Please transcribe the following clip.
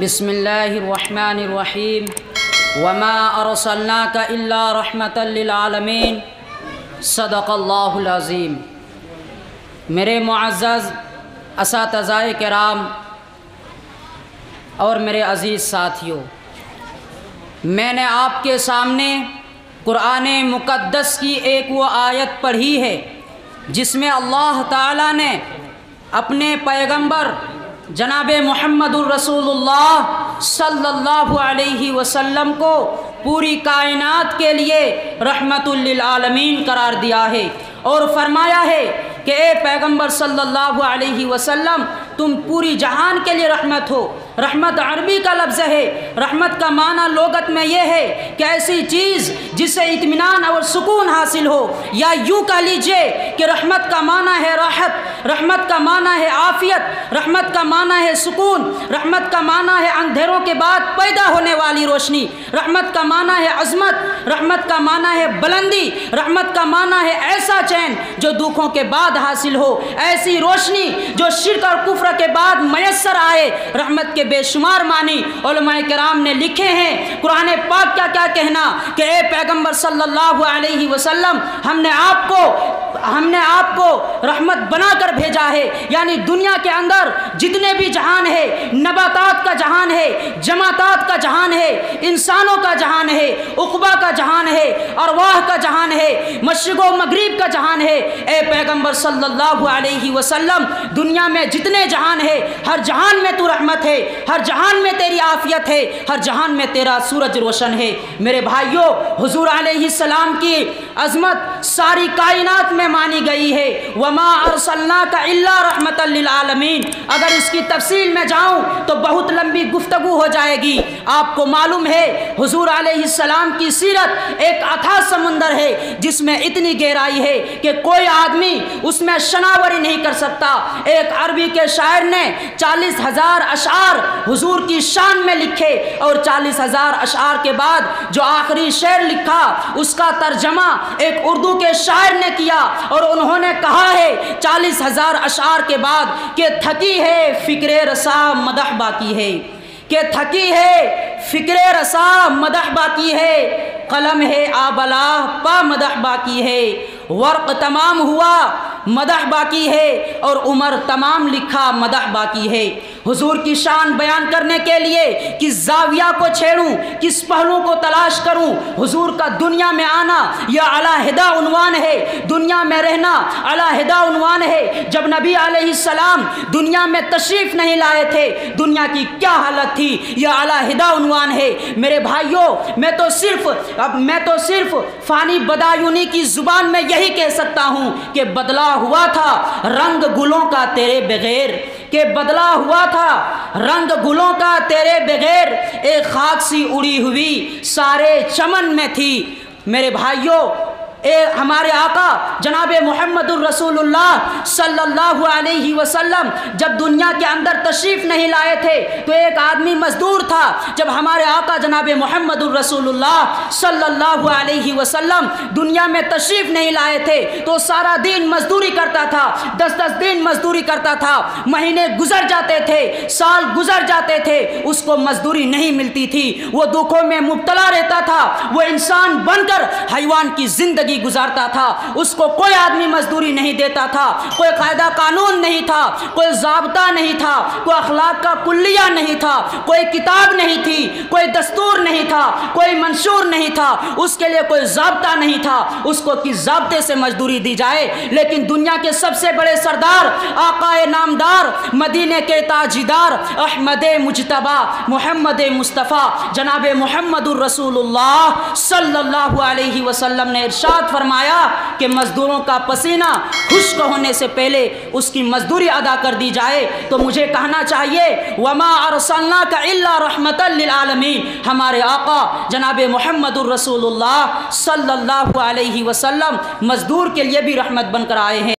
بسم اللہ الرحمن الرحیم وما ارسلناک الا رحمتا للعالمین صدق اللہ العظیم۔ میرے معزز اساتذہ کرام اور میرے عزیز ساتھیوں، میں نے آپ کے سامنے قرآن مقدس کی ایک وہ آیت پڑھی ہے جس میں اللہ تعالیٰ نے اپنے پیغمبر جناب محمد الرسول اللہ صلی اللہ علیہ وسلم کو پوری کائنات کے لیے رحمت للعالمین قرار دیا ہے اور فرمایا ہے کہ اے پیغمبر صلی اللہ علیہ وسلم تم پوری جہان کے لیے رحمت ہو۔ رحمت عربی کا لفظ ہے۔ رحمت کا معنی لغت میں یہ ہے کہ ایسی چیز جس سے اطمینان اور سکون حاصل ہو، یا یوں کہہ لیجئے کہ رحمت کا معنی ہے راحت، رحمت کا معنی ہے عافیت، رحمت کا معنی ہے سکون، رحمت کا معنی ہے اندھیروں کے بعد پیدا ہونے والی روشنی، رحمت کا معنی ہے عظمت، رحمت کا معنی ہے بلندی، رحمت کا معنی ہے ایسا چین جو دکھوں کے بعد حاصل ہو، ایسی روشنی جو شرک اور کفر کے بعد میسر آئے۔ رحمت کے بے شمار معنی علماء کرام نے لکھے ہیں۔ قرآن پاک کا کیا کہنا کہ اے پیغمبر صلی اللہ علیہ وسلم ہم نے آپ کو رحمت بنا کر بھیجا ہے، یعنی دنیا کے اندر جتنے بھی جہان ہے، نباتات کا جہان ہے، جماعتات کا جہان ہے، انسانوں کا جہان ہے، عقبہ کا جہان ہے، ارواح کا جہان ہے، مشرق و مغرب کا جہان ہے۔ اے پیغمبر صلی اللہ علیہ وسلم دنیا میں جتنے جہان ہے، ہر جہان میں تو رحمت ہے، ہر جہان میں تیری عافیت ہے، ہر جہان میں تیرا سورج روشن ہے۔ میرے بھائیوں، حضور علیہ السلام کی عظمت ساری کائنات میں مانی گئی ہے۔ وما ارسلناک الا رحمتا للعالمین۔ اگر اس کی تفصیل میں جاؤں تو بہت لمبی گفتگو ہو جائے گی۔ آپ کو معلوم ہے حضور علیہ السلام کی سیرت ایک اتھاہ سمندر ہے جس میں اتنی گہرائی ہے کہ کوئی آدمی اس میں شناوری نہیں کر سکتا۔ ایک عربی کے شاعر نے 40,000 اشعار حضور کی شان میں لکھے، اور 40,000 اشعار کے بعد جو آخری شعر لکھا اس کا ترجمہ ایک اردو کے شاعر نے کیا، اور انہوں نے کہا ہے 40,000 اشعار کے بعد کہ تھکی ہے فکر رسا مدح باقی ہے، کہ تھکی ہے فکر رسا مدح باقی ہے، قلم ہے آبلا پا مدح باقی ہے، ورق تمام ہوا مدح باقی ہے، اور عمر تمام لکھا مدح باقی ہے۔ حضور کی شان بیان کرنے کے لیے کس زاویہ کو چھیڑوں، کس پہلو کو تلاش کروں؟ حضور کا دنیا میں آنا یہ علیحدہ عنوان ہے، دنیا میں رہنا علیحدہ عنوان ہے۔ جب نبی علیہ السلام دنیا میں تشریف نہیں لائے تھے، دنیا کی کیا حالت تھی یہ علیحدہ عنوان ہے۔ میرے بھائیوں، میں تو صرف فانی بدایونی کی زبان میں یہی کہہ سکتا ہوں کہ بدلا ہوا تھا رنگ گلوں کا تیرے بغیر، کہ بدلا ہوا تھا رنگ گلوں کا تیرے بغیر، ایک خاک سی اڑی ہوئی سارے چمن میں تھی۔ میرے بھائیوں، ہمارے آقا جناب محمد الرسول اللہ صلی اللہ علیہ وسلم جب دنیا کے اندر تشریف نہیں لائے تھے تو ایک آدمی مزدور تھا۔ جب ہمارے آقا جناب محمد الرسول اللہ صلی اللہ علیہ وسلم دنیا میں تشریف نہیں لائے تھے تو سارا دن مزدوری کرتا تھا، 10 دن مزدوری کرتا تھا، مہینے گزر جاتے تھے، سال گزر جاتے تھے، اس کو مزدوری نہیں ملتی تھی، وہ دکھوں میں مبتلا رہتا تھا، وہ انسان بن کر حیوان کی زندگی گزارتا تھا، اس کو کوئی آدمی مزدوری نہیں دیتا تھا، کوئی قاعدہ قانون نہیں تھا، کوئی ضابطہ نہیں تھا، کوئی اخلاق کا کلیہ نہیں تھا، کوئی کتاب نہیں تھی، کوئی دستور نہیں تھا، کوئی منشور نہیں تھا، اس کے لیے کوئی ضابطہ نہیں تھا اس کو کس ضابطے سے مزدوری دی جائے۔ لیکن دنیا کے سب سے بڑے سردار، آقا نامدار، مدینے کے تاجدار، احمد مجتبی، محمد مصطفیٰ، جناب محمد الرسول اللہ صلی اللہ علیہ وسلم نے ارشاد فرمایا کہ مزدوروں کا پسینہ خشک ہونے سے پہلے اس کی مزدوری ادا کر دی جائے۔ تو مجھے کہنا چاہیے وما ارسلناک الا رحمتا للعالمین، ہمارے آقا جناب محمد الرسول اللہ صلی اللہ علیہ وسلم مزدور کے لیے بھی رحمت بن کر آئے ہیں۔